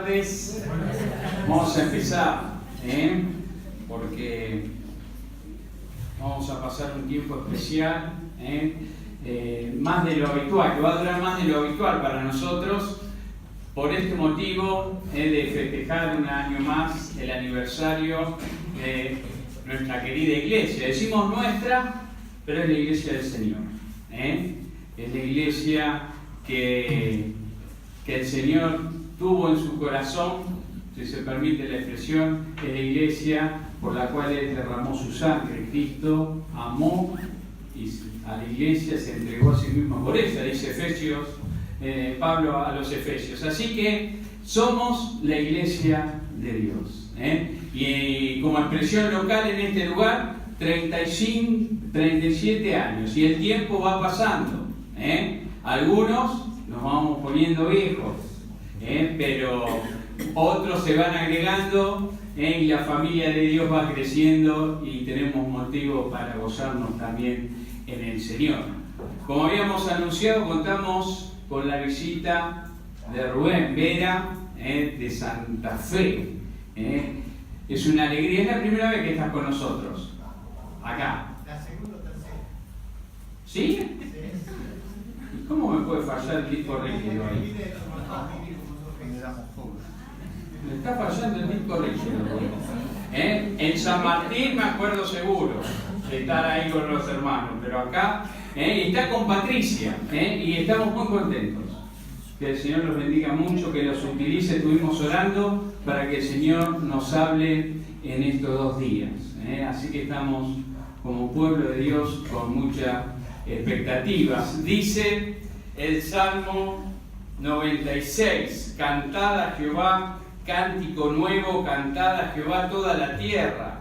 tardes. Vamos a empezar, porque vamos a pasar un tiempo especial, más de lo habitual, que va a durar más de lo habitual para nosotros, por este motivo de festejar un año más el aniversario de nuestra querida iglesia. Decimos nuestra, pero es la iglesia del Señor. Es la iglesia que el Señor tuvo en su corazón, si se permite la expresión, es la iglesia por la cual Él derramó su sangre. Cristo amó y a la iglesia se entregó a sí mismo por ella, dice Efesios, Pablo a los Efesios. Así que somos la iglesia de Dios. Y como expresión local en este lugar, 37 años. Y el tiempo va pasando. Algunos nos vamos poniendo viejos, pero otros se van agregando, y la familia de Dios va creciendo y tenemos motivo para gozarnos también en el Señor. Como habíamos anunciado, contamos con la visita de Rubén Vera, de Santa Fe. Es una alegría, es la primera vez que estás con nosotros, acá. La segunda o tercera. ¿Sí? Sí. ¿Y cómo me puede fallar el disco rígido ahí? Me está fallando el disco rígido. En San Martín me acuerdo seguro de estar ahí con los hermanos, pero acá está con Patricia, y estamos muy contentos. Que el Señor los bendiga mucho, que los utilice. Estuvimos orando para que el Señor nos hable en estos 2 días. Así que estamos como pueblo de Dios con muchas expectativas. Dice el Salmo 96, cantad a Jehová cántico nuevo, cantad a Jehová toda la tierra,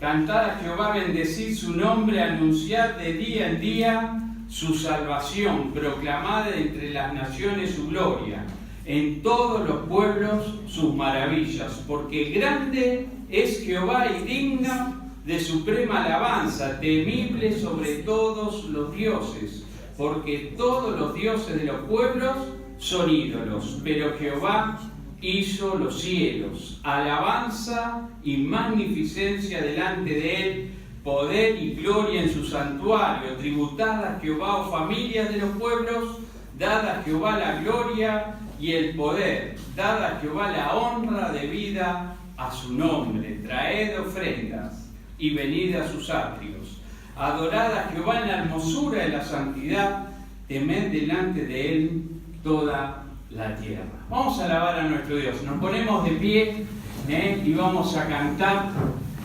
cantad a Jehová, bendecid su nombre, anunciad de día en día su salvación, proclamad entre las naciones su gloria, en todos los pueblos sus maravillas, porque grande es Jehová y digno de suprema alabanza, temible sobre todos los dioses, porque todos los dioses de los pueblos son ídolos, pero Jehová hizo los cielos, alabanza y magnificencia delante de él, poder y gloria en su santuario. Tributad a Jehová, oh familias de los pueblos, dad a Jehová la gloria y el poder, dad a Jehová la honra debida a su nombre. Traed ofrendas y venid a sus atrios. Adorad a Jehová en la hermosura de la santidad, temed delante de él toda la tierra. Vamos a alabar a nuestro Dios. Nos ponemos de pie, y vamos a cantar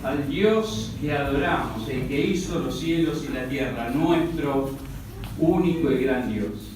al Dios que adoramos, el que hizo los cielos y la tierra, nuestro único y gran Dios.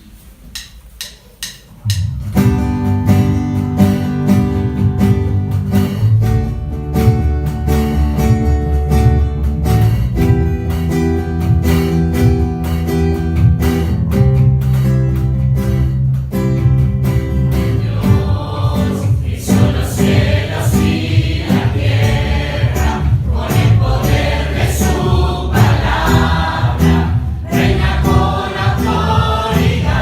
Reina con autoridad.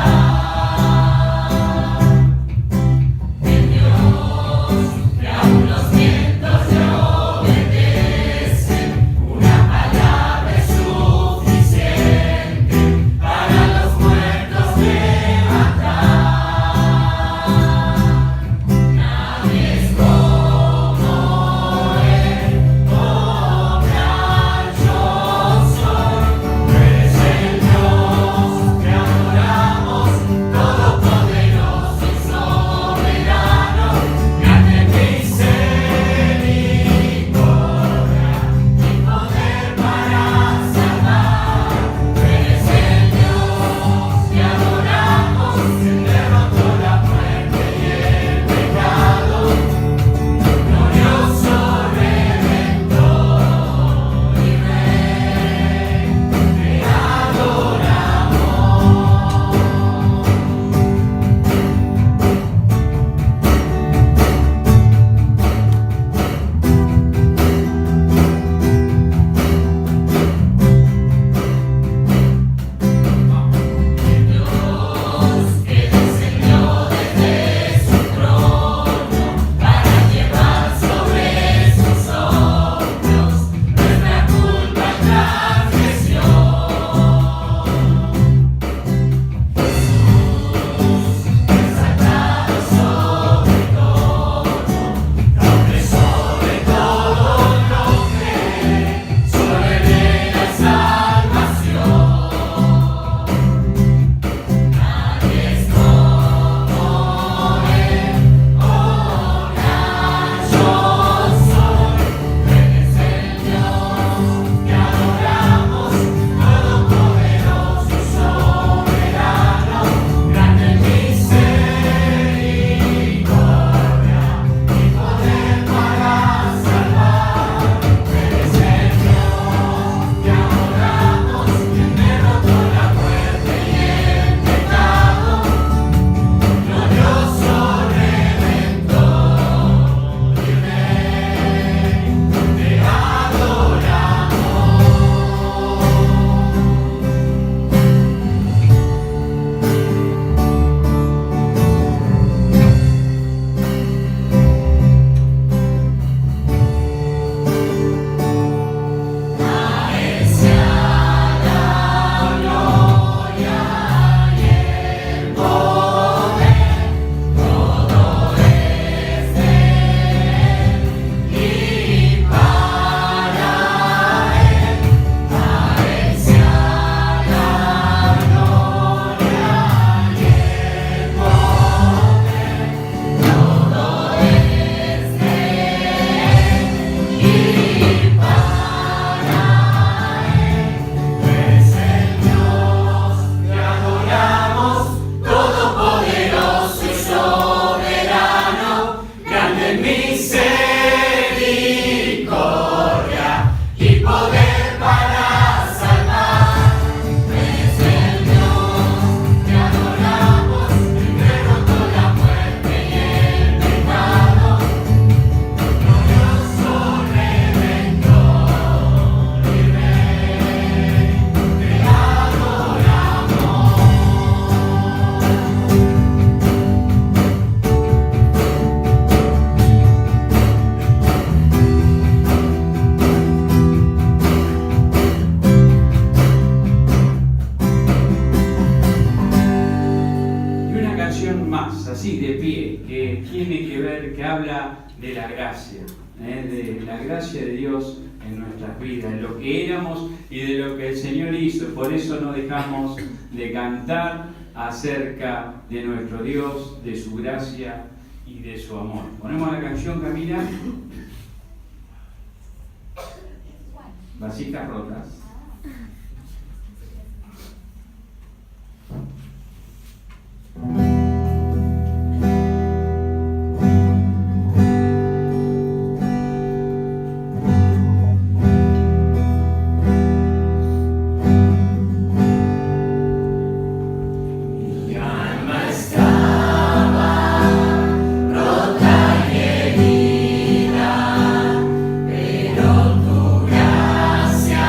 que habla de la gracia, de la gracia de Dios en nuestras vidas, de lo que éramos y de lo que el Señor hizo. Por eso no dejamos de cantar acerca de nuestro Dios, de su gracia y de su amor. Ponemos la canción, Camila. Vasijas rotas. Pero tu gracia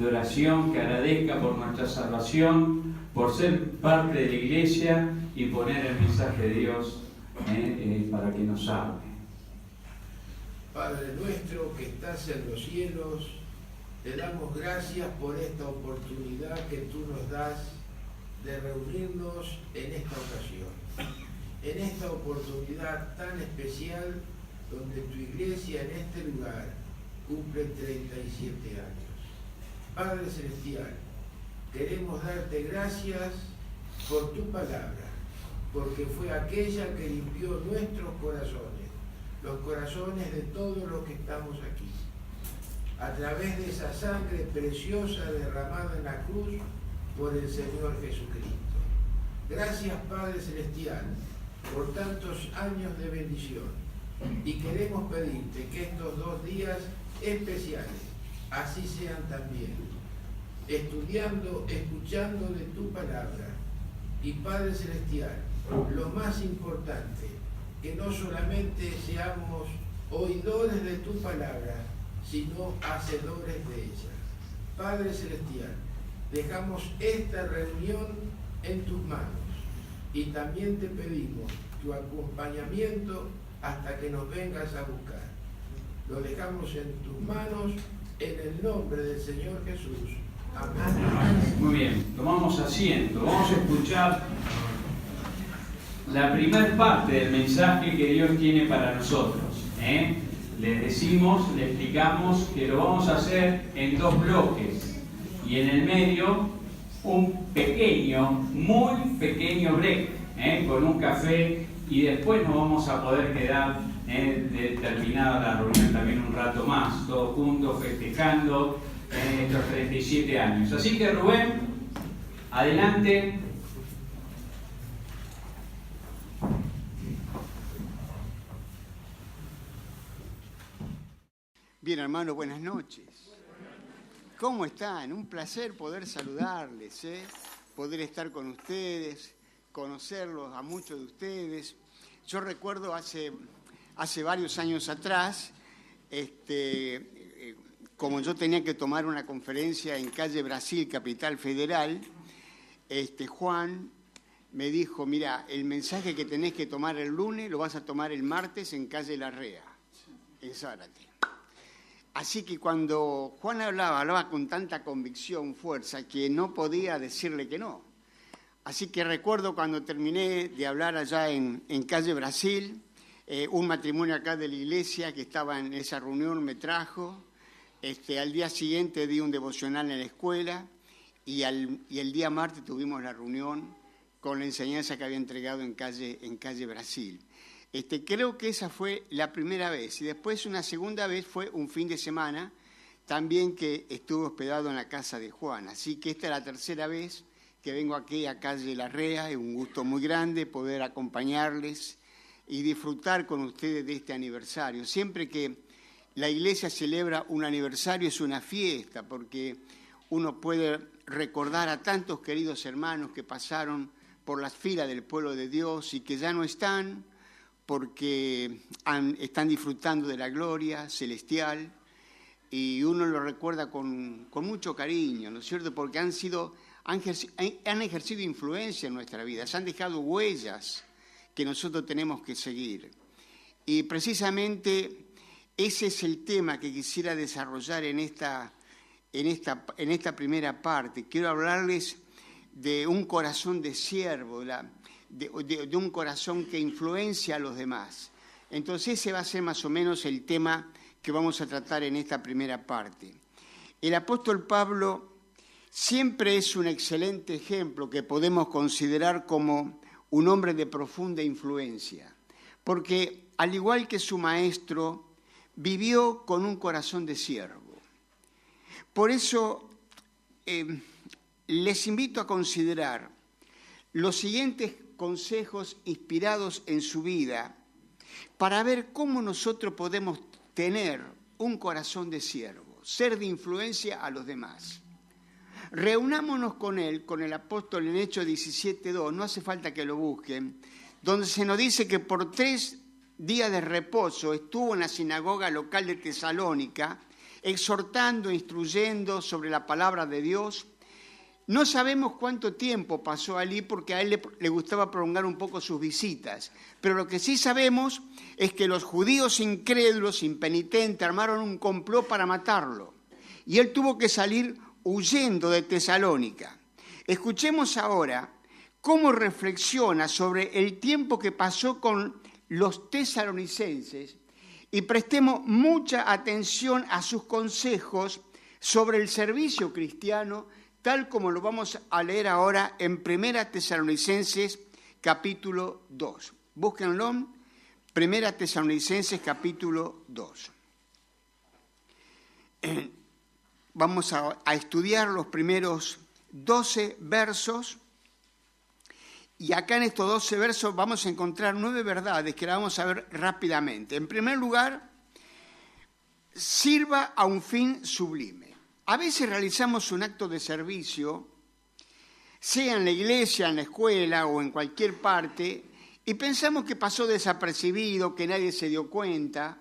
de oración, que agradezca por nuestra salvación, por ser parte de la iglesia y poner el mensaje de Dios para que nos hable. Padre nuestro que estás en los cielos, te damos gracias por esta oportunidad que tú nos das de reunirnos en esta ocasión. En esta oportunidad tan especial donde tu iglesia en este lugar cumple 37 años. Padre Celestial, queremos darte gracias por tu palabra, porque fue aquella que limpió nuestros corazones, los corazones de todos los que estamos aquí, a través de esa sangre preciosa derramada en la cruz por el Señor Jesucristo. Gracias, Padre Celestial, por tantos años de bendición, y queremos pedirte que estos 2 días especiales así sean también, estudiando, escuchando de tu palabra. Y Padre Celestial, lo más importante, que no solamente seamos oidores de tu palabra, sino hacedores de ella. Padre Celestial, dejamos esta reunión en tus manos y también te pedimos tu acompañamiento hasta que nos vengas a buscar. Lo dejamos en tus manos en el nombre del Señor Jesús. Amén. Muy bien, tomamos asiento. Vamos a escuchar la primera parte del mensaje que Dios tiene para nosotros. Les decimos, le explicamos que lo vamos a hacer en 2 bloques y en el medio un pequeño, muy pequeño break, con un café, y después nos vamos a poder quedar terminada la reunión también un rato más, todos juntos festejando estos 37 años. Así que Rubén, adelante. Bien, hermano, buenas noches. ¿Cómo están? Un placer poder saludarles, poder estar con ustedes, conocerlos a muchos de ustedes. Yo recuerdo hace varios años atrás, como yo tenía que tomar una conferencia en calle Brasil, Capital Federal, Juan me dijo, mira, el mensaje que tenés que tomar el lunes lo vas a tomar el martes en calle Larrea, en Zárate. Así que cuando Juan hablaba con tanta convicción, fuerza, que no podía decirle que no. Así que recuerdo cuando terminé de hablar allá en calle Brasil, un matrimonio acá de la iglesia que estaba en esa reunión me trajo. Al día siguiente di un devocional en la escuela y el día martes tuvimos la reunión con la enseñanza que había entregado en calle Brasil. Creo que esa fue la primera vez, y después una segunda vez fue un fin de semana también que estuve hospedado en la casa de Juan. Así que esta es la tercera vez que vengo aquí a calle Larrea. Es un gusto muy grande poder acompañarles y disfrutar con ustedes de este aniversario. Siempre que la iglesia celebra un aniversario es una fiesta, porque uno puede recordar a tantos queridos hermanos que pasaron por las filas del pueblo de Dios y que ya no están, porque están disfrutando de la gloria celestial, y uno lo recuerda con mucho cariño, ¿no es cierto? Porque han ejercido influencia en nuestra vida, se han dejado huellas que nosotros tenemos que seguir. Y precisamente ese es el tema que quisiera desarrollar en esta primera parte. Quiero hablarles de un corazón de siervo, de un corazón que influencia a los demás. Entonces ese va a ser más o menos el tema que vamos a tratar en esta primera parte. El apóstol Pablo siempre es un excelente ejemplo que podemos considerar como un hombre de profunda influencia, porque al igual que su maestro, vivió con un corazón de siervo. Por eso les invito a considerar los siguientes consejos inspirados en su vida para ver cómo nosotros podemos tener un corazón de siervo, ser de influencia a los demás. Reunámonos con él, con el apóstol en Hechos 17:2, no hace falta que lo busquen, donde se nos dice que por 3 días de reposo estuvo en la sinagoga local de Tesalónica exhortando, instruyendo sobre la palabra de Dios. No sabemos cuánto tiempo pasó allí porque a él le gustaba prolongar un poco sus visitas. Pero lo que sí sabemos es que los judíos incrédulos, impenitentes, armaron un complot para matarlo. Y él tuvo que salir huyendo de Tesalónica. Escuchemos ahora cómo reflexiona sobre el tiempo que pasó con los tesalonicenses y prestemos mucha atención a sus consejos sobre el servicio cristiano, tal como lo vamos a leer ahora en 1 Tesalonicenses capítulo 2. Búsquenlo, 1 Tesalonicenses capítulo 2. Vamos a estudiar los primeros 12 versos. Y acá en estos 12 versos vamos a encontrar 9 verdades que las vamos a ver rápidamente. En primer lugar, sirva a un fin sublime. A veces realizamos un acto de servicio, sea en la iglesia, en la escuela o en cualquier parte, y pensamos que pasó desapercibido, que nadie se dio cuenta.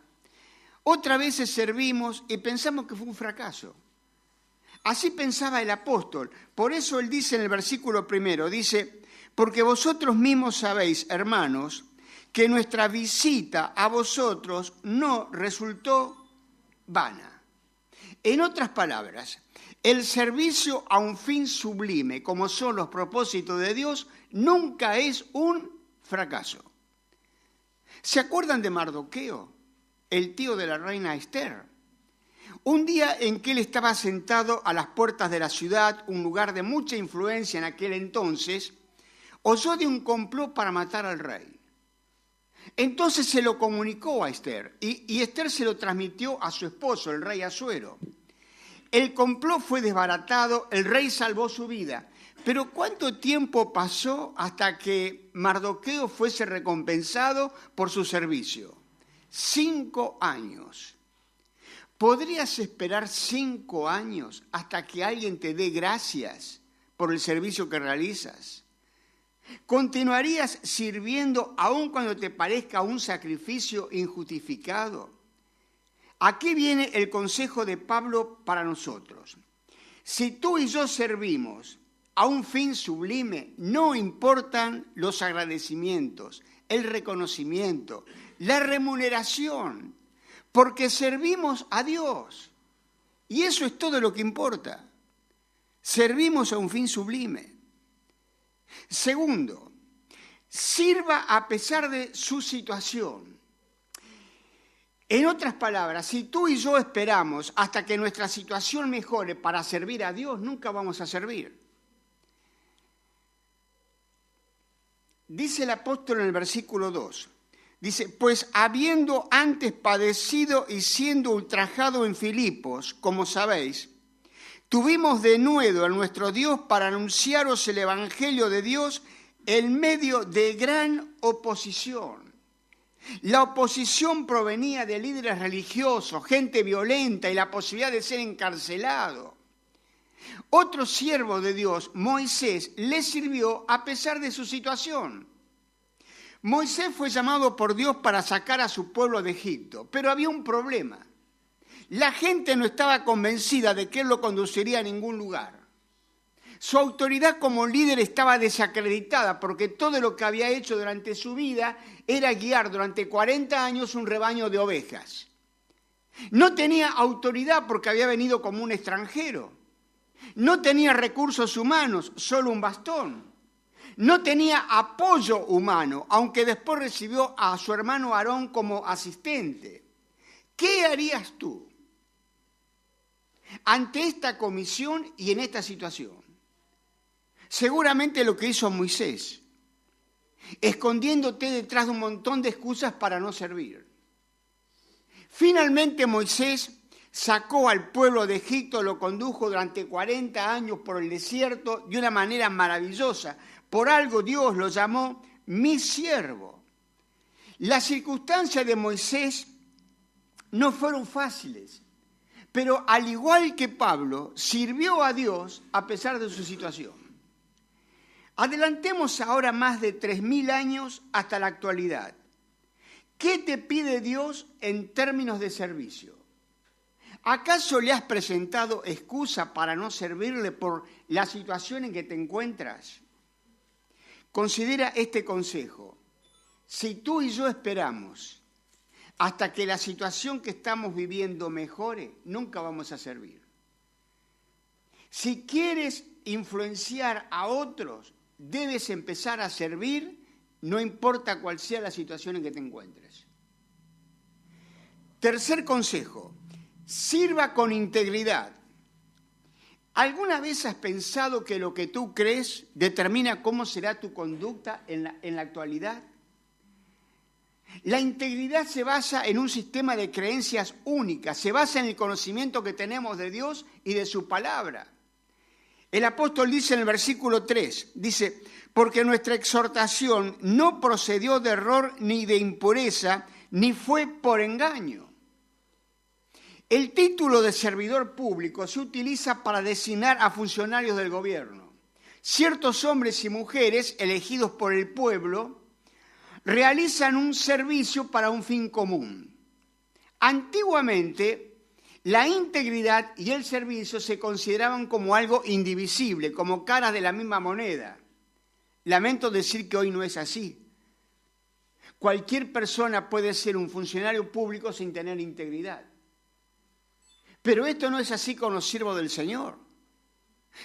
Otras veces servimos y pensamos que fue un fracaso. Así pensaba el apóstol. Por eso él dice en el versículo 1, dice: porque vosotros mismos sabéis, hermanos, que nuestra visita a vosotros no resultó vana. En otras palabras, el servicio a un fin sublime, como son los propósitos de Dios, nunca es un fracaso. ¿Se acuerdan de Mardoqueo, el tío de la reina Esther? Un día en que él estaba sentado a las puertas de la ciudad, un lugar de mucha influencia en aquel entonces, oyó de un complot para matar al rey. Entonces se lo comunicó a Esther y Esther se lo transmitió a su esposo, el rey Asuero. El complot fue desbaratado, el rey salvó su vida. Pero ¿cuánto tiempo pasó hasta que Mardoqueo fuese recompensado por su servicio? 5 años. ¿Podrías esperar 5 años hasta que alguien te dé gracias por el servicio que realizas? ¿Continuarías sirviendo aun cuando te parezca un sacrificio injustificado? Aquí viene el consejo de Pablo para nosotros. Si tú y yo servimos a un fin sublime, no importan los agradecimientos, el reconocimiento, la remuneración, porque servimos a Dios. Y eso es todo lo que importa. Servimos a un fin sublime. Segundo, sirva a pesar de su situación. En otras palabras, si tú y yo esperamos hasta que nuestra situación mejore para servir a Dios, nunca vamos a servir. Dice el apóstol en el versículo 2, dice: pues habiendo antes padecido y siendo ultrajado en Filipos, como sabéis, tuvimos denuedo a nuestro Dios para anunciaros el Evangelio de Dios en medio de gran oposición. La oposición provenía de líderes religiosos, gente violenta y la posibilidad de ser encarcelado. Otro siervo de Dios, Moisés, le sirvió a pesar de su situación. Moisés fue llamado por Dios para sacar a su pueblo de Egipto, pero había un problema. La gente no estaba convencida de que él lo conduciría a ningún lugar. Su autoridad como líder estaba desacreditada porque todo lo que había hecho durante su vida era guiar durante 40 años un rebaño de ovejas. No tenía autoridad porque había venido como un extranjero. No tenía recursos humanos, solo un bastón. No tenía apoyo humano, aunque después recibió a su hermano Aarón como asistente. ¿Qué harías tú ante esta comisión y en esta situación? Seguramente lo que hizo Moisés, escondiéndote detrás de un montón de excusas para no servir. Finalmente Moisés sacó al pueblo de Egipto, lo condujo durante 40 años por el desierto de una manera maravillosa. Por algo Dios lo llamó mi siervo. Las circunstancias de Moisés no fueron fáciles, pero al igual que Pablo, sirvió a Dios a pesar de su situación. Adelantemos ahora más de 3.000 años hasta la actualidad. ¿Qué te pide Dios en términos de servicio? ¿Acaso le has presentado excusa para no servirle por la situación en que te encuentras? Considera este consejo. Si tú y yo esperamos hasta que la situación que estamos viviendo mejore, nunca vamos a servir. Si quieres influenciar a otros, debes empezar a servir, no importa cuál sea la situación en que te encuentres. Tercer consejo, sirva con integridad. ¿Alguna vez has pensado que lo que tú crees determina cómo será tu conducta en la actualidad? La integridad se basa en un sistema de creencias únicas, se basa en el conocimiento que tenemos de Dios y de su palabra. El apóstol dice en el versículo 3, dice, porque nuestra exhortación no procedió de error ni de impureza, ni fue por engaño. El título de servidor público se utiliza para designar a funcionarios del gobierno. Ciertos hombres y mujeres elegidos por el pueblo realizan un servicio para un fin común. Antiguamente, la integridad y el servicio se consideraban como algo indivisible, como caras de la misma moneda. Lamento decir que hoy no es así. Cualquier persona puede ser un funcionario público sin tener integridad. Pero esto no es así con los siervos del Señor.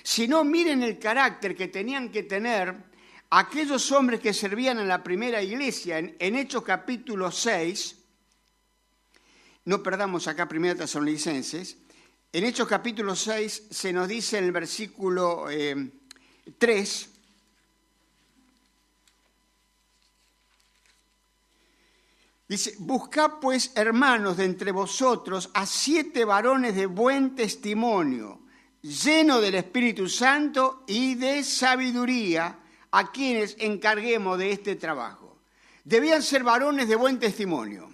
Si no, miren el carácter que tenían que tener aquellos hombres que servían en la primera iglesia. En Hechos capítulo 6, no perdamos acá 1 Tesalonicenses, en Hechos capítulo 6 se nos dice en el versículo 3, dice, buscad pues, hermanos, de entre vosotros a 7 varones de buen testimonio, llenos del Espíritu Santo y de sabiduría, a quienes encarguemos de este trabajo. Debían ser varones de buen testimonio,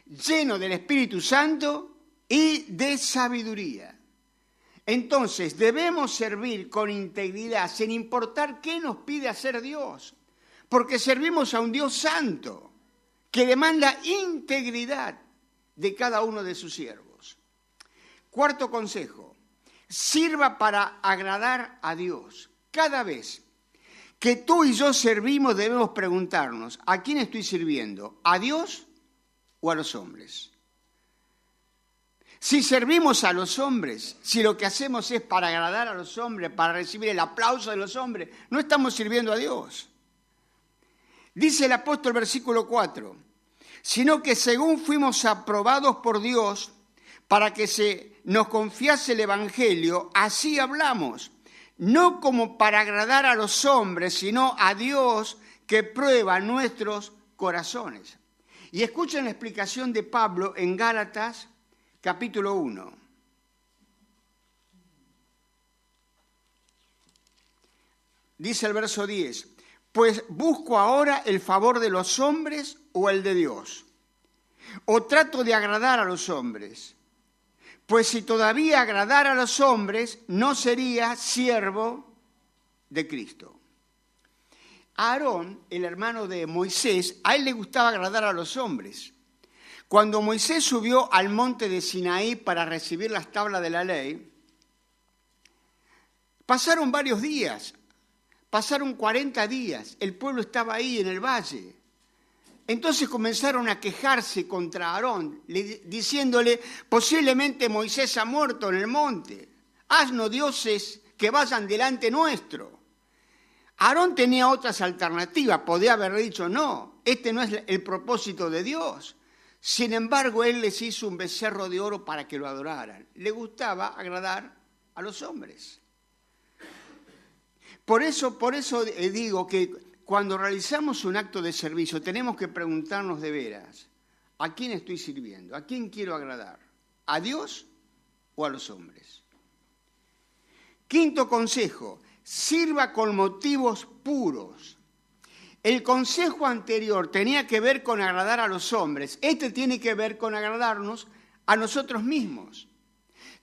llenos del Espíritu Santo y de sabiduría. Entonces, debemos servir con integridad, sin importar qué nos pide hacer Dios, porque servimos a un Dios santo, que demanda integridad de cada uno de sus siervos. Cuarto consejo, sirva para agradar a Dios. Cada vez que tú y yo servimos debemos preguntarnos, ¿a quién estoy sirviendo? ¿A Dios o a los hombres? Si servimos a los hombres, si lo que hacemos es para agradar a los hombres, para recibir el aplauso de los hombres, no estamos sirviendo a Dios. Dice el apóstol versículo 4, sino que según fuimos aprobados por Dios para que se nos confiase el Evangelio, así hablamos, no como para agradar a los hombres, sino a Dios que prueba nuestros corazones. Y escuchen la explicación de Pablo en Gálatas capítulo 1. Dice el verso 10, pues busco ahora el favor de los hombres o el de Dios, o trato de agradar a los hombres, pues si todavía agradara a los hombres, no sería siervo de Cristo. Aarón, el hermano de Moisés, a él le gustaba agradar a los hombres. Cuando Moisés subió al monte de Sinaí para recibir las tablas de la ley, pasaron varios días, pasaron 40 días, el pueblo estaba ahí en el valle. Entonces comenzaron a quejarse contra Aarón, diciéndole, posiblemente Moisés ha muerto en el monte, haznos dioses que vayan delante nuestro. Aarón tenía otras alternativas, podía haber dicho, no, este no es el propósito de Dios. Sin embargo, él les hizo un becerro de oro para que lo adoraran. Le gustaba agradar a los hombres. Por eso digo que cuando realizamos un acto de servicio tenemos que preguntarnos de veras, ¿a quién estoy sirviendo? ¿A quién quiero agradar? ¿A Dios o a los hombres? Quinto consejo, sirva con motivos puros. El consejo anterior tenía que ver con agradar a los hombres. Este tiene que ver con agradarnos a nosotros mismos.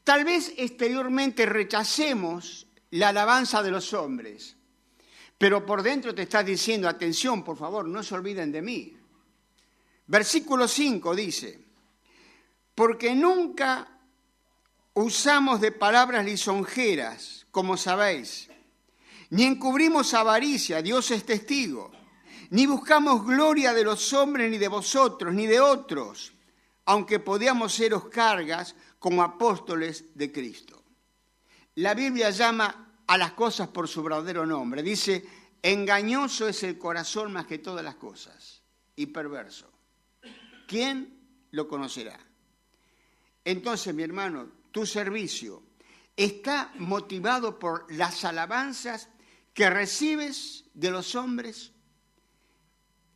Tal vez exteriormente rechacemos la alabanza de los hombres, pero por dentro te estás diciendo, atención, por favor, no se olviden de mí. Versículo 5 dice, porque nunca usamos de palabras lisonjeras, como sabéis, ni encubrimos avaricia, Dios es testigo, ni buscamos gloria de los hombres, ni de vosotros, ni de otros, aunque podíamos seros cargas como apóstoles de Cristo. La Biblia llama a las cosas por su verdadero nombre. Dice, engañoso es el corazón más que todas las cosas, y perverso. ¿Quién lo conocerá? Entonces, mi hermano, tu servicio está motivado por las alabanzas que recibes de los hombres.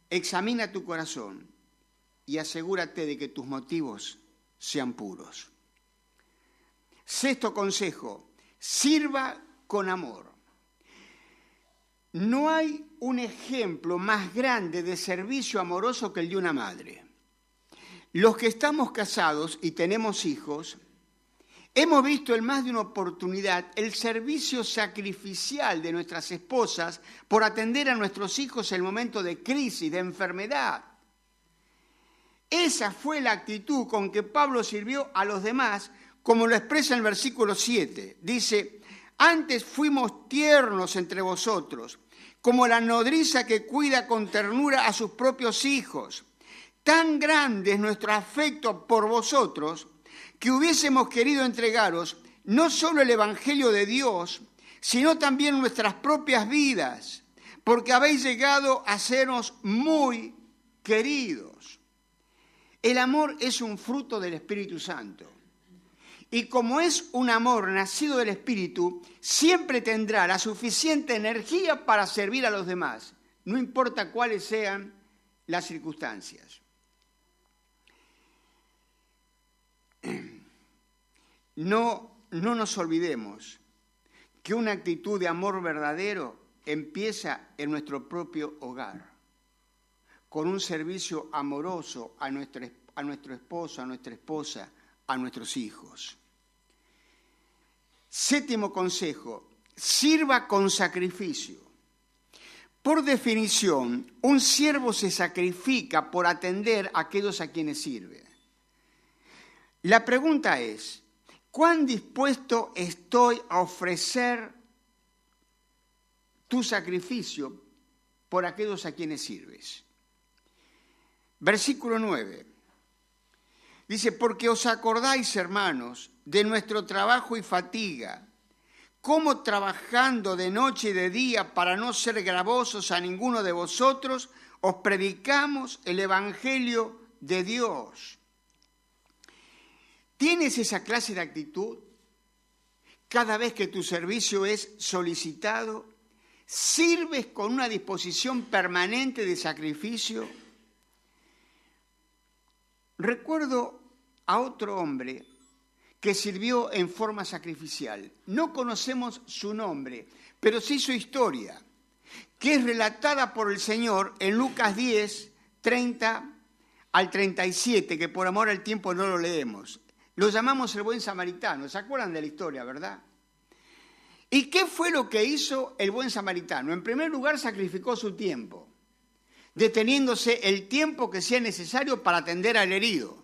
Examina tu corazón y asegúrate de que tus motivos sean puros. Sexto consejo, sirva con amor. No hay un ejemplo más grande de servicio amoroso que el de una madre. Los que estamos casados y tenemos hijos, hemos visto en más de una oportunidad el servicio sacrificial de nuestras esposas por atender a nuestros hijos en el momento de crisis, de enfermedad. Esa fue la actitud con que Pablo sirvió a los demás, como lo expresa en el versículo 7. Dice, antes fuimos tiernos entre vosotros, como la nodriza que cuida con ternura a sus propios hijos. Tan grande es nuestro afecto por vosotros, que hubiésemos querido entregaros no solo el Evangelio de Dios, sino también nuestras propias vidas, porque habéis llegado a sernos muy queridos. El amor es un fruto del Espíritu Santo. Y como es un amor nacido del Espíritu, siempre tendrá la suficiente energía para servir a los demás, no importa cuáles sean las circunstancias. No nos olvidemos que una actitud de amor verdadero empieza en nuestro propio hogar, con un servicio amoroso a nuestro esposo, a nuestra esposa, a nuestros hijos. Séptimo consejo, sirva con sacrificio. Por definición, un siervo se sacrifica por atender a aquellos a quienes sirve. La pregunta es, ¿cuán dispuesto estoy a ofrecer tu sacrificio por aquellos a quienes sirves? Versículo 9. Dice, porque os acordáis, hermanos, de nuestro trabajo y fatiga, cómo trabajando de noche y de día para no ser gravosos a ninguno de vosotros, os predicamos el Evangelio de Dios. ¿Tienes esa clase de actitud? Cada vez que tu servicio es solicitado, ¿sirves con una disposición permanente de sacrificio? Recuerdo a otro hombre que sirvió en forma sacrificial. No conocemos su nombre, pero sí su historia, que es relatada por el Señor en Lucas 10, 30 al 37, que por amor al tiempo no lo leemos. Lo llamamos el buen samaritano. ¿Se acuerdan de la historia, verdad? ¿Y qué fue lo que hizo el buen samaritano? En primer lugar, sacrificó su tiempo, deteniéndose el tiempo que sea necesario para atender al herido.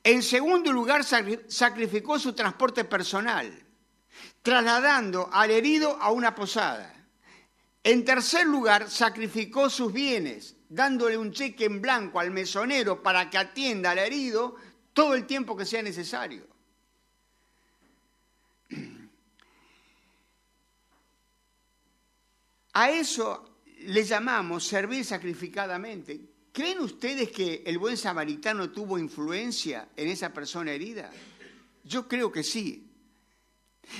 En segundo lugar, sacrificó su transporte personal, trasladando al herido a una posada. En tercer lugar, sacrificó sus bienes, dándole un cheque en blanco al mesonero para que atienda al herido todo el tiempo que sea necesario. A eso le llamamos servir sacrificadamente. ¿Creen ustedes que el buen samaritano tuvo influencia en esa persona herida? Yo creo que sí.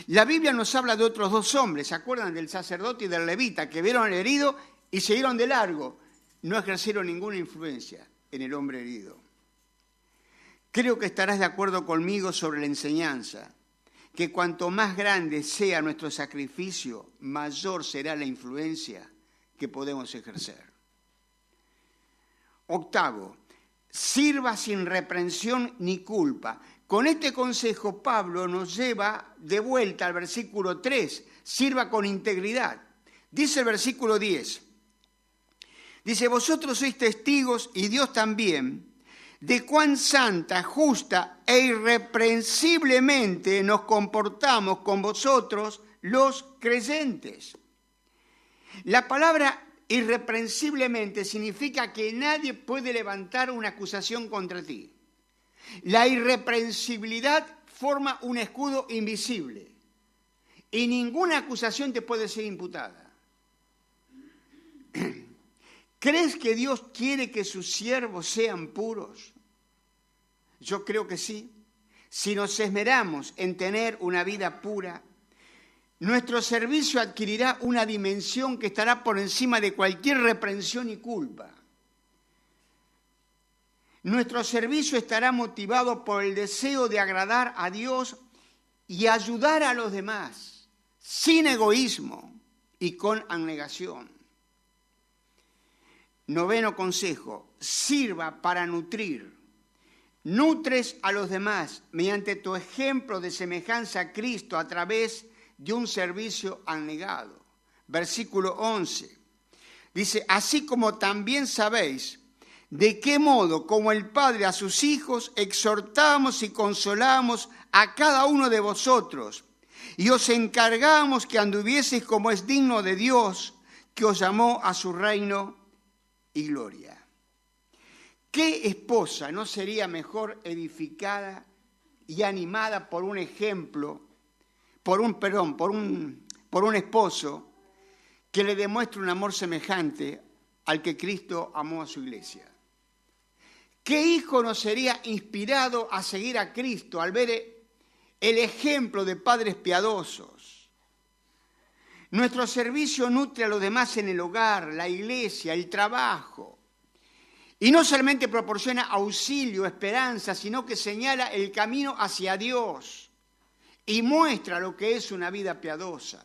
La Biblia nos habla de otros dos hombres, ¿se acuerdan del sacerdote y del levita, que vieron al herido y siguieron de largo? No ejercieron ninguna influencia en el hombre herido. Creo que estarás de acuerdo conmigo sobre la enseñanza, que cuanto más grande sea nuestro sacrificio, mayor será la influencia que podemos ejercer. Octavo, sirva sin reprensión ni culpa. Con este consejo Pablo nos lleva de vuelta al versículo 3, sirva con integridad. Dice el versículo 10, dice, vosotros sois testigos y Dios también, de cuán santa, justa e irreprensiblemente nos comportamos con vosotros los creyentes. La palabra irreprensiblemente significa que nadie puede levantar una acusación contra ti. La irreprensibilidad forma un escudo invisible y ninguna acusación te puede ser imputada. ¿Crees que Dios quiere que sus siervos sean puros? Yo creo que sí. Si nos esmeramos en tener una vida pura, nuestro servicio adquirirá una dimensión que estará por encima de cualquier reprensión y culpa. Nuestro servicio estará motivado por el deseo de agradar a Dios y ayudar a los demás, sin egoísmo y con abnegación. 9º consejo, sirva para nutrir. Nutres a los demás mediante tu ejemplo de semejanza a Cristo a través de un servicio abnegado. Versículo 11. Dice, así como también sabéis de qué modo, como el Padre a sus hijos, exhortamos y consolamos a cada uno de vosotros, y os encargamos que anduvieseis como es digno de Dios, que os llamó a su reino y gloria. ¿Qué esposa no sería mejor edificada y animada por un ejemplo, por un esposo que le demuestre un amor semejante al que Cristo amó a su iglesia? ¿Qué hijo no sería inspirado a seguir a Cristo al ver el ejemplo de padres piadosos? Nuestro servicio nutre a los demás en el hogar, la iglesia, el trabajo. Y no solamente proporciona auxilio, esperanza, sino que señala el camino hacia Dios y muestra lo que es una vida piadosa.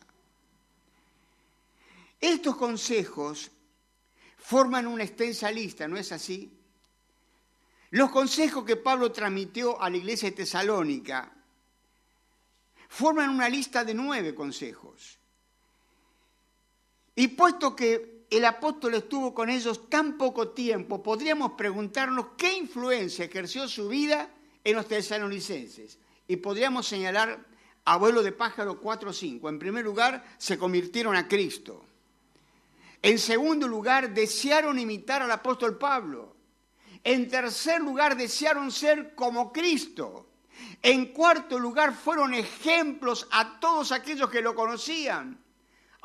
Estos consejos forman una extensa lista, ¿no es así? Los consejos que Pablo transmitió a la iglesia de Tesalónica forman una lista de 9 consejos. Y puesto que el apóstol estuvo con ellos tan poco tiempo, podríamos preguntarnos qué influencia ejerció su vida en los tesalonicenses. Y podríamos señalar a vuelo de pájaro 4 o 5. En primer lugar, se convirtieron a Cristo. En segundo lugar, desearon imitar al apóstol Pablo. En tercer lugar, desearon ser como Cristo. En cuarto lugar, fueron ejemplos a todos aquellos que lo conocían.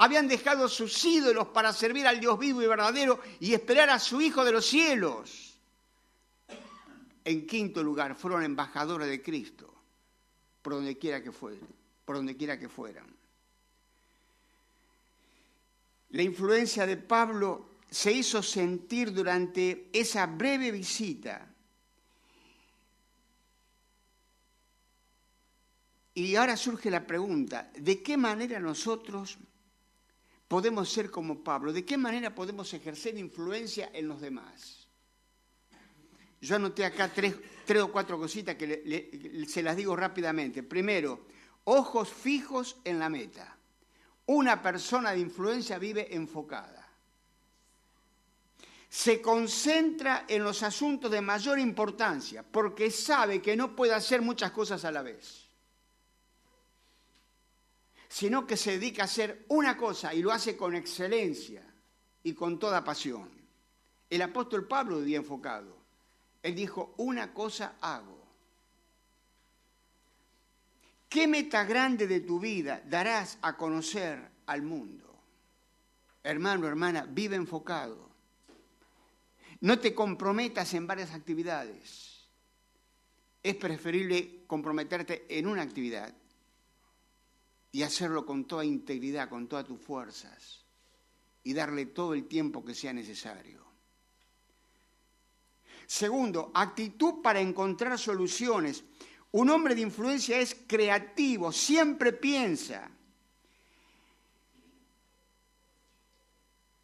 Habían dejado sus ídolos para servir al Dios vivo y verdadero y esperar a su Hijo de los cielos. En quinto lugar, fueron embajadores de Cristo, por donde quiera que fueran. La influencia de Pablo se hizo sentir durante esa breve visita. Y ahora surge la pregunta, ¿de qué manera nosotros podemos ser como Pablo? ¿De qué manera podemos ejercer influencia en los demás? Yo anoté acá tres o cuatro cositas que se las digo rápidamente. Primero, ojos fijos en la meta. Una persona de influencia vive enfocada. Se concentra en los asuntos de mayor importancia porque sabe que no puede hacer muchas cosas a la vez, sino que se dedica a hacer una cosa y lo hace con excelencia y con toda pasión. El apóstol Pablo vivía enfocado. Él dijo, una cosa hago. ¿Qué meta grande de tu vida darás a conocer al mundo? Hermano, hermana, vive enfocado. No te comprometas en varias actividades. Es preferible comprometerte en una actividad y hacerlo con toda integridad, con todas tus fuerzas, y darle todo el tiempo que sea necesario. Segundo, actitud para encontrar soluciones. Un hombre de influencia es creativo, siempre piensa.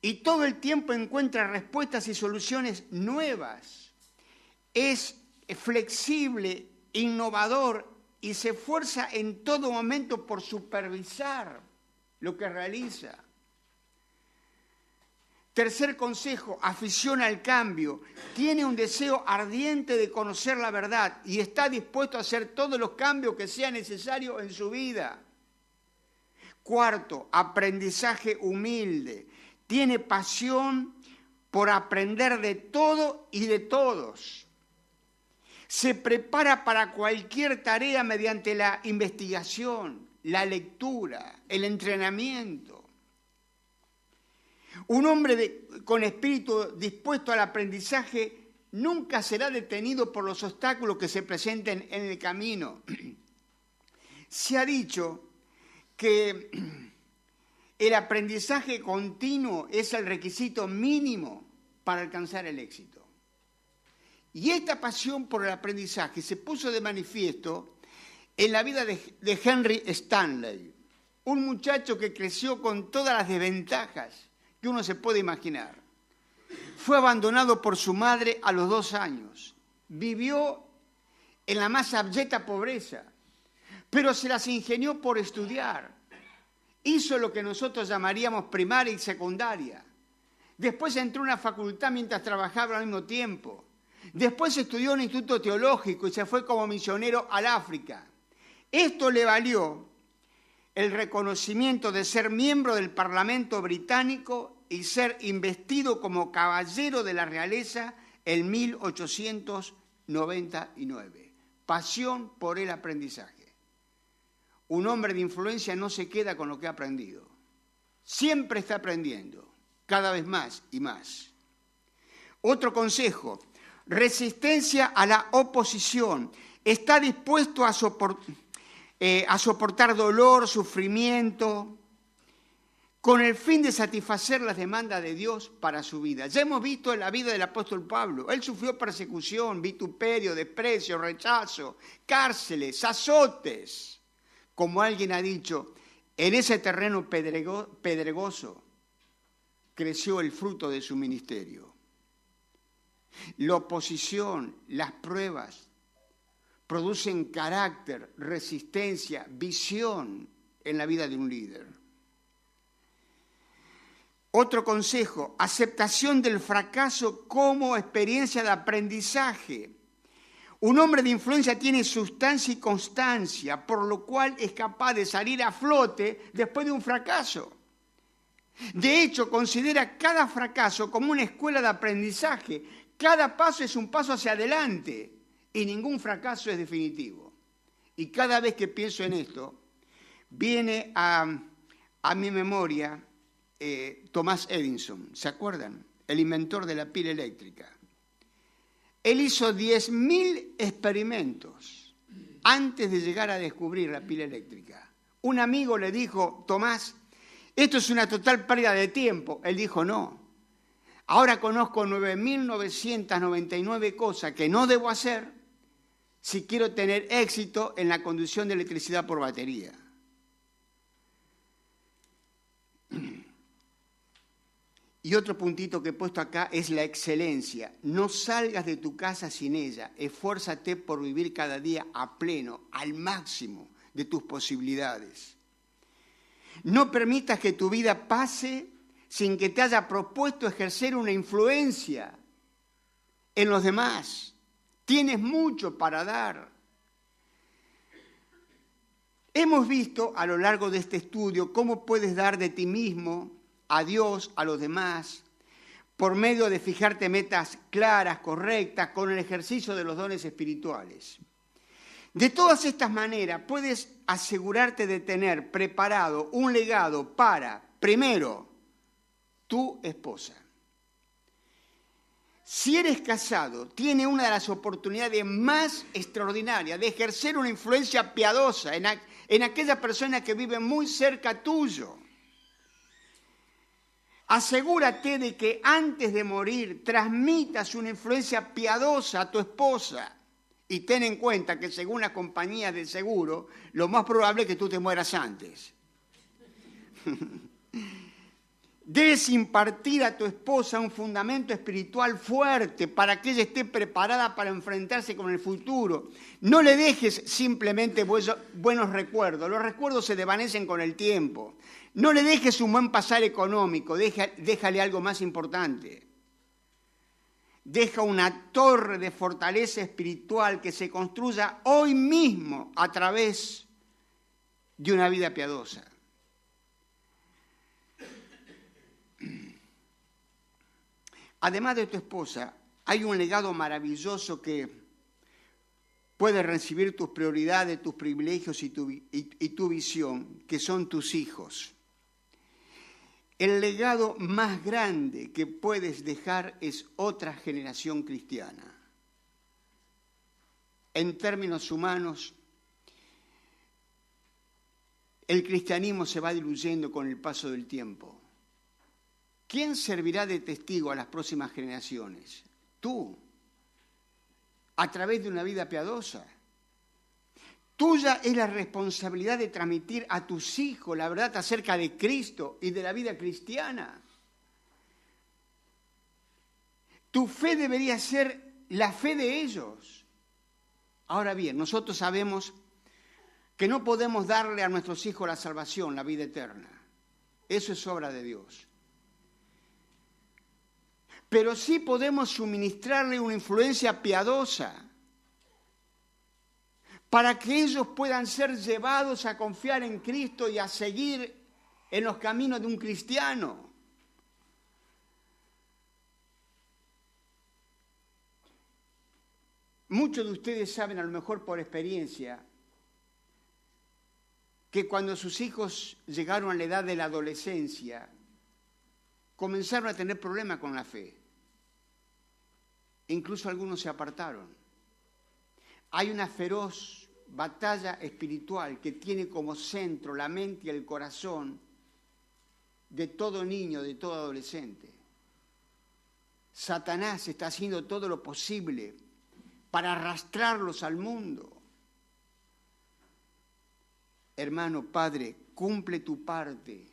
Y todo el tiempo encuentra respuestas y soluciones nuevas. Es flexible, innovador y se esfuerza en todo momento por supervisar lo que realiza. Tercer consejo, afición al cambio. Tiene un deseo ardiente de conocer la verdad y está dispuesto a hacer todos los cambios que sean necesarios en su vida. Cuarto, aprendizaje humilde. Tiene pasión por aprender de todo y de todos. Se prepara para cualquier tarea mediante la investigación, la lectura, el entrenamiento. Un hombre con espíritu dispuesto al aprendizaje nunca será detenido por los obstáculos que se presenten en el camino. Se ha dicho que el aprendizaje continuo es el requisito mínimo para alcanzar el éxito. Y esta pasión por el aprendizaje se puso de manifiesto en la vida de Henry Stanley, un muchacho que creció con todas las desventajas que uno se puede imaginar. Fue abandonado por su madre a los 2 años. Vivió en la más abyecta pobreza, pero se las ingenió por estudiar. Hizo lo que nosotros llamaríamos primaria y secundaria. Después entró a una facultad mientras trabajaba al mismo tiempo. Después estudió en un instituto teológico y se fue como misionero al África. Esto le valió el reconocimiento de ser miembro del Parlamento británico y ser investido como caballero de la realeza en 1899. Pasión por el aprendizaje. Un hombre de influencia no se queda con lo que ha aprendido. Siempre está aprendiendo, cada vez más y más. Otro consejo, resistencia a la oposición. Está dispuesto a soportar dolor, sufrimiento, con el fin de satisfacer las demandas de Dios para su vida. Ya hemos visto en la vida del apóstol Pablo, él sufrió persecución, vituperio, desprecio, rechazo, cárceles, azotes. Como alguien ha dicho, en ese terreno pedregoso creció el fruto de su ministerio. La oposición, las pruebas, producen carácter, resistencia, visión en la vida de un líder. Otro consejo, aceptación del fracaso como experiencia de aprendizaje. Un hombre de influencia tiene sustancia y constancia, por lo cual es capaz de salir a flote después de un fracaso. De hecho, considera cada fracaso como una escuela de aprendizaje. Cada paso es un paso hacia adelante y ningún fracaso es definitivo. Y cada vez que pienso en esto, viene a mi memoria Thomas Edison, ¿se acuerdan? El inventor de la pila eléctrica. Él hizo 10.000 experimentos antes de llegar a descubrir la pila eléctrica. Un amigo le dijo, Tomás, esto es una total pérdida de tiempo. Él dijo, no. Ahora conozco 9.999 cosas que no debo hacer si quiero tener éxito en la conducción de electricidad por batería. Y otro puntito que he puesto acá es la excelencia. No salgas de tu casa sin ella. Esfuérzate por vivir cada día a pleno, al máximo de tus posibilidades. No permitas que tu vida pase sin que te haya propuesto ejercer una influencia en los demás. Tienes mucho para dar. Hemos visto a lo largo de este estudio cómo puedes dar de ti mismo a Dios, a los demás, por medio de fijarte metas claras, correctas, con el ejercicio de los dones espirituales. De todas estas maneras, puedes asegurarte de tener preparado un legado para, primero, tu esposa. Si eres casado, tiene una de las oportunidades más extraordinarias de ejercer una influencia piadosa en aquella persona que vive muy cerca tuyo. Asegúrate de que antes de morir transmitas una influencia piadosa a tu esposa y ten en cuenta que según la compañía de seguro, lo más probable es que tú te mueras antes. Debes impartir a tu esposa un fundamento espiritual fuerte para que ella esté preparada para enfrentarse con el futuro. No le dejes simplemente buenos recuerdos. Los recuerdos se desvanecen con el tiempo. No le dejes un buen pasar económico. Déjale algo más importante. Deja una torre de fortaleza espiritual que se construya hoy mismo a través de una vida piadosa. Además de tu esposa, hay un legado maravilloso que puede recibir tus prioridades, tus privilegios y tu visión, que son tus hijos. El legado más grande que puedes dejar es otra generación cristiana. En términos humanos, el cristianismo se va diluyendo con el paso del tiempo. ¿Quién servirá de testigo a las próximas generaciones? Tú, a través de una vida piadosa. Tuya es la responsabilidad de transmitir a tus hijos la verdad acerca de Cristo y de la vida cristiana. Tu fe debería ser la fe de ellos. Ahora bien, nosotros sabemos que no podemos darle a nuestros hijos la salvación, la vida eterna. Eso es obra de Dios. Pero sí podemos suministrarle una influencia piadosa para que ellos puedan ser llevados a confiar en Cristo y a seguir en los caminos de un cristiano. Muchos de ustedes saben, a lo mejor por experiencia, que cuando sus hijos llegaron a la edad de la adolescencia, comenzaron a tener problemas con la fe. Incluso algunos se apartaron. Hay una feroz batalla espiritual que tiene como centro la mente y el corazón de todo niño, de todo adolescente. Satanás está haciendo todo lo posible para arrastrarlos al mundo. Hermano, padre, cumple tu parte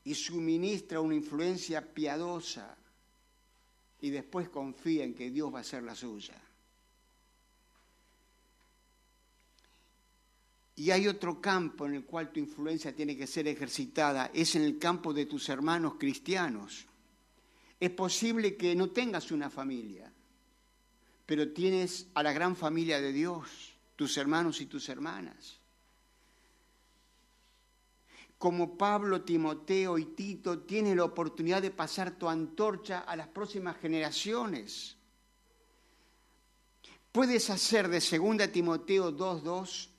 y suministra una influencia piadosa y después confía en que Dios va a hacer la suya. Y hay otro campo en el cual tu influencia tiene que ser ejercitada, es en el campo de tus hermanos cristianos. Es posible que no tengas una familia, pero tienes a la gran familia de Dios, tus hermanos y tus hermanas. Como Pablo, Timoteo y Tito, tienes la oportunidad de pasar tu antorcha a las próximas generaciones. Puedes hacer de 2 Timoteo 2:2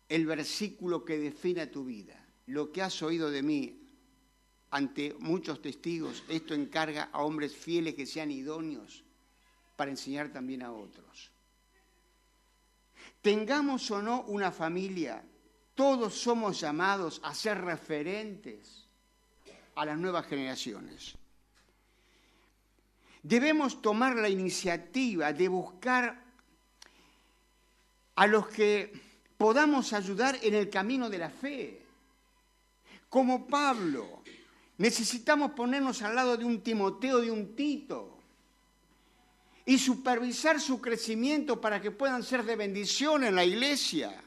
el versículo que define tu vida. Lo que has oído de mí ante muchos testigos, esto encarga a hombres fieles que sean idóneos para enseñar también a otros. Tengamos o no una familia, todos somos llamados a ser referentes a las nuevas generaciones. Debemos tomar la iniciativa de buscar a los que podamos ayudar en el camino de la fe. Como Pablo, necesitamos ponernos al lado de un Timoteo, de un Tito, y supervisar su crecimiento para que puedan ser de bendición en la iglesia.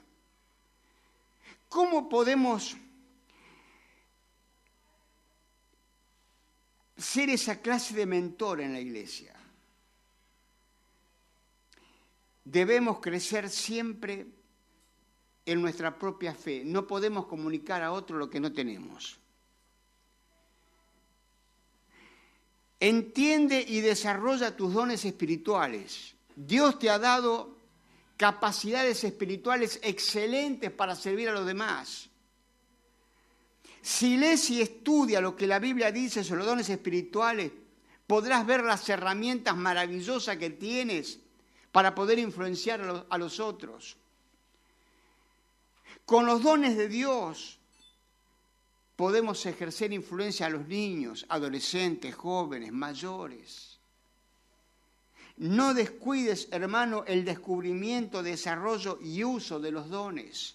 ¿Cómo podemos ser esa clase de mentor en la iglesia? Debemos crecer siempre en nuestra propia fe. No podemos comunicar a otro lo que no tenemos. Entiende y desarrolla tus dones espirituales. Dios te ha dado capacidades espirituales excelentes para servir a los demás. Si lees y estudias lo que la Biblia dice sobre los dones espirituales, podrás ver las herramientas maravillosas que tienes para poder influenciar a los otros. Con los dones de Dios podemos ejercer influencia a los niños, adolescentes, jóvenes, mayores. No descuides, hermano, el descubrimiento, desarrollo y uso de los dones.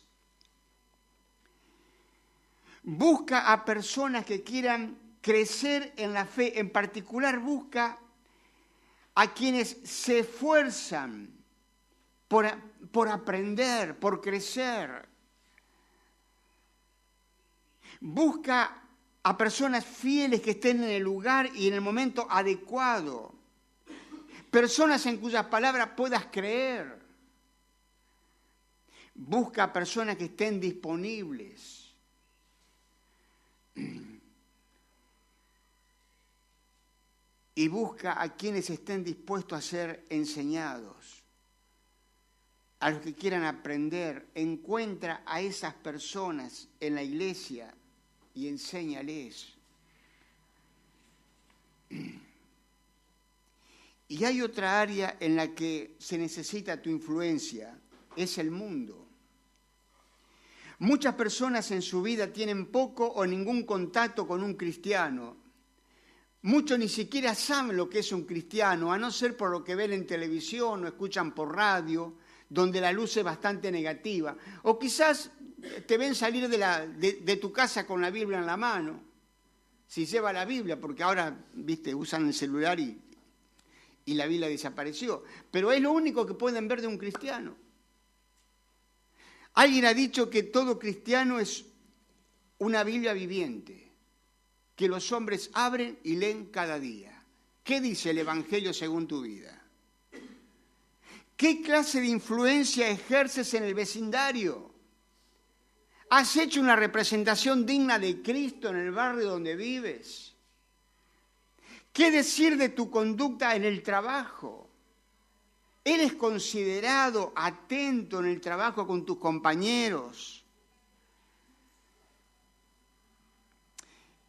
Busca a personas que quieran crecer en la fe. En particular, busca a quienes se esfuerzan por aprender, por crecer. Busca a personas fieles que estén en el lugar y en el momento adecuado. Personas en cuyas palabras puedas creer. Busca a personas que estén disponibles. Y busca a quienes estén dispuestos a ser enseñados. A los que quieran aprender. Encuentra a esas personas en la iglesia y enséñales. Y hay otra área en la que se necesita tu influencia, es el mundo. Muchas personas en su vida tienen poco o ningún contacto con un cristiano. Muchos ni siquiera saben lo que es un cristiano, a no ser por lo que ven en televisión o escuchan por radio, donde la luz es bastante negativa. O quizás te ven salir de tu casa con la Biblia en la mano, si lleva la Biblia, porque ahora, viste, usan el celular y la Biblia desapareció. Pero es lo único que pueden ver de un cristiano. Alguien ha dicho que todo cristiano es una Biblia viviente, que los hombres abren y leen cada día. ¿Qué dice el Evangelio según tu vida? ¿Qué clase de influencia ejerces en el vecindario? ¿Has hecho una representación digna de Cristo en el barrio donde vives? ¿Qué decir de tu conducta en el trabajo? ¿Eres considerado atento en el trabajo con tus compañeros?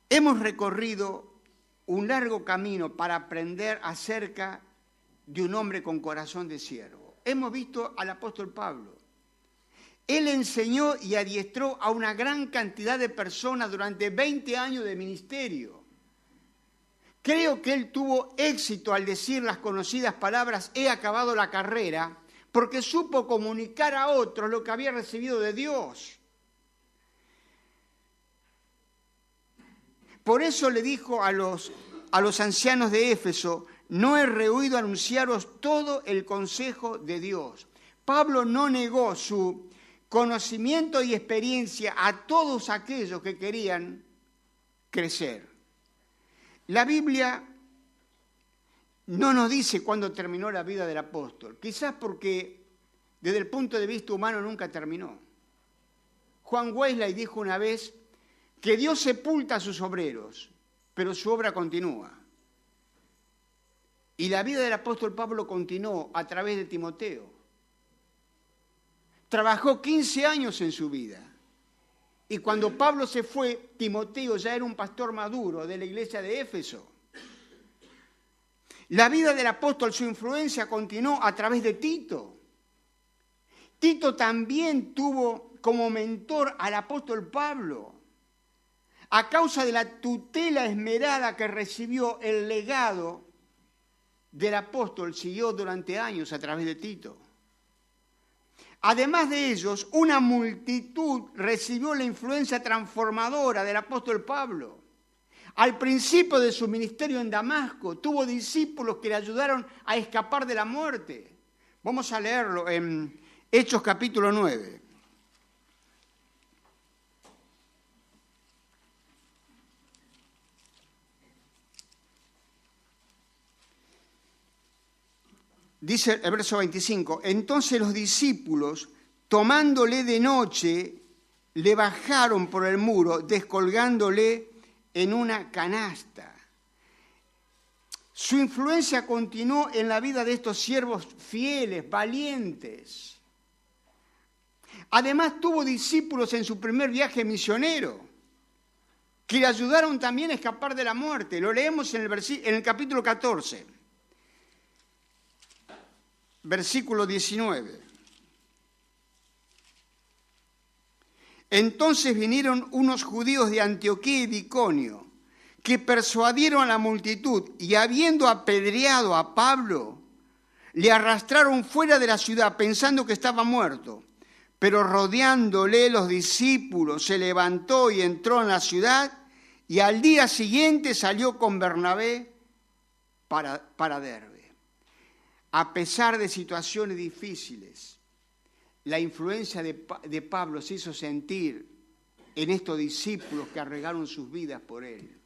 Hemos recorrido un largo camino para aprender acerca de un hombre con corazón de siervo. Hemos visto al apóstol Pablo. Él enseñó y adiestró a una gran cantidad de personas durante 20 años de ministerio. Creo que él tuvo éxito al decir las conocidas palabras, he acabado la carrera, porque supo comunicar a otros lo que había recibido de Dios. Por eso le dijo a los ancianos de Éfeso, no he rehuido anunciaros todo el consejo de Dios. Pablo no negó su conocimiento y experiencia a todos aquellos que querían crecer. La Biblia no nos dice cuándo terminó la vida del apóstol, quizás porque desde el punto de vista humano nunca terminó. Juan Wesley dijo una vez que Dios sepulta a sus obreros, pero su obra continúa. Y la vida del apóstol Pablo continuó a través de Timoteo. Trabajó 15 años en su vida. Y cuando Pablo se fue, Timoteo ya era un pastor maduro de la iglesia de Éfeso. La vida del apóstol, su influencia continuó a través de Tito. Tito también tuvo como mentor al apóstol Pablo. A causa de la tutela esmerada que recibió, el legado del apóstol siguió durante años a través de Tito. Además de ellos, una multitud recibió la influencia transformadora del apóstol Pablo. Al principio de su ministerio en Damasco, tuvo discípulos que le ayudaron a escapar de la muerte. Vamos a leerlo en Hechos capítulo 9. Dice el verso 25, entonces los discípulos, tomándole de noche, le bajaron por el muro, descolgándole en una canasta. Su influencia continuó en la vida de estos siervos fieles, valientes. Además tuvo discípulos en su primer viaje misionero, que le ayudaron también a escapar de la muerte. Lo leemos en el capítulo 14. Versículo 19. Entonces vinieron unos judíos de Antioquía y de Iconio, que persuadieron a la multitud y habiendo apedreado a Pablo, le arrastraron fuera de la ciudad pensando que estaba muerto. Pero rodeándole los discípulos, se levantó y entró en la ciudad, y al día siguiente salió con Bernabé para Derbe. A pesar de situaciones difíciles, la influencia de Pablo se hizo sentir en estos discípulos que arriesgaron sus vidas por él.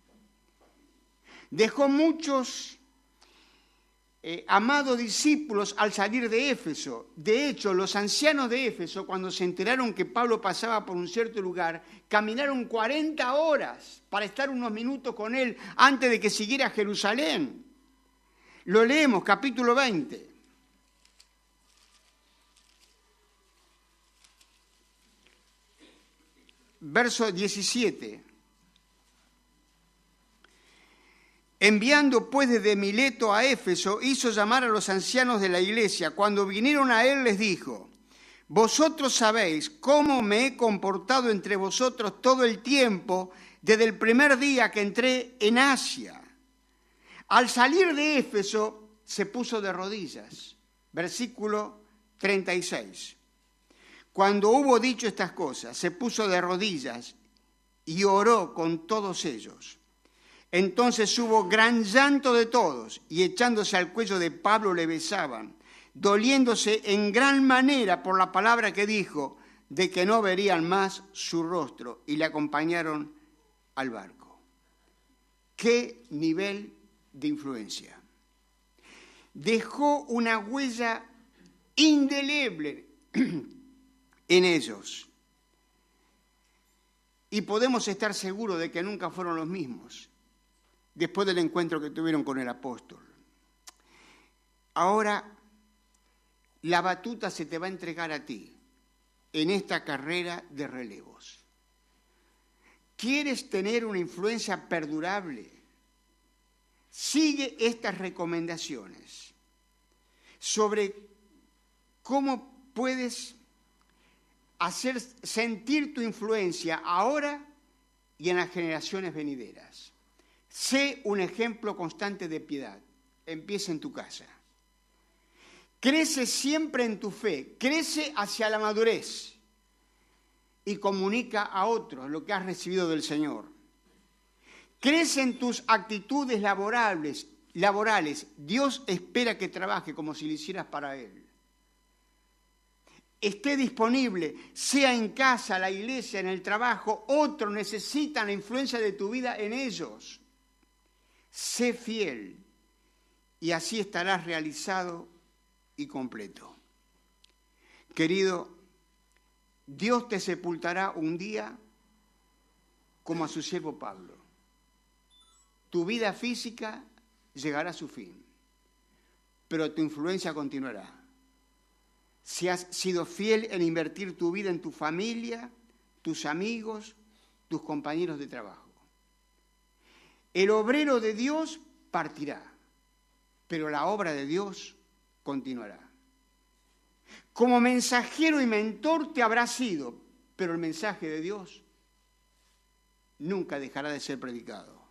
Dejó muchos amados discípulos al salir de Éfeso. De hecho, los ancianos de Éfeso, cuando se enteraron que Pablo pasaba por un cierto lugar, caminaron 40 horas para estar unos minutos con él antes de que siguiera a Jerusalén. Lo leemos, capítulo 20. Verso 17. Enviando pues desde Mileto a Éfeso, hizo llamar a los ancianos de la iglesia. Cuando vinieron a él les dijo: vosotros sabéis cómo me he comportado entre vosotros todo el tiempo, desde el primer día que entré en Asia. Al salir de Éfeso se puso de rodillas. Versículo 36. Cuando hubo dicho estas cosas, se puso de rodillas y oró con todos ellos. Entonces hubo gran llanto de todos, y echándose al cuello de Pablo le besaban, doliéndose en gran manera por la palabra que dijo, de que no verían más su rostro, y le acompañaron al barco. ¿Qué nivel de influencia? Dejó una huella indeleble en ellos. Y podemos estar seguros de que nunca fueron los mismos después del encuentro que tuvieron con el apóstol. Ahora, la batuta se te va a entregar a ti en esta carrera de relevos. ¿Quieres tener una influencia perdurable? Sigue estas recomendaciones sobre cómo puedes hacer sentir tu influencia ahora y en las generaciones venideras. Sé un ejemplo constante de piedad. Empieza en tu casa. Crece siempre en tu fe, crece hacia la madurez y comunica a otros lo que has recibido del Señor. Crece en tus actitudes laborales. Dios espera que trabaje como si lo hicieras para Él. Esté disponible, sea en casa, la iglesia, en el trabajo, otros necesitan la influencia de tu vida en ellos. Sé fiel y así estarás realizado y completo. Querido, Dios te sepultará un día como a su siervo Pablo. Tu vida física llegará a su fin, pero tu influencia continuará. Si has sido fiel en invertir tu vida en tu familia, tus amigos, tus compañeros de trabajo. El obrero de Dios partirá, pero la obra de Dios continuará. Como mensajero y mentor te habrás sido, pero el mensaje de Dios nunca dejará de ser predicado.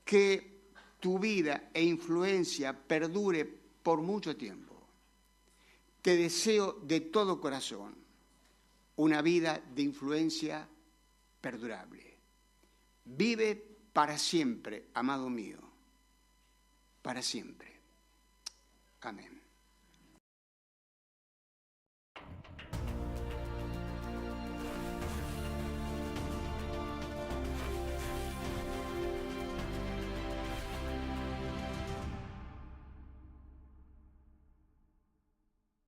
Que tu vida e influencia perdure por mucho tiempo. Te deseo de todo corazón una vida de influencia perdurable. Vive para siempre, amado mío, para siempre. Amén.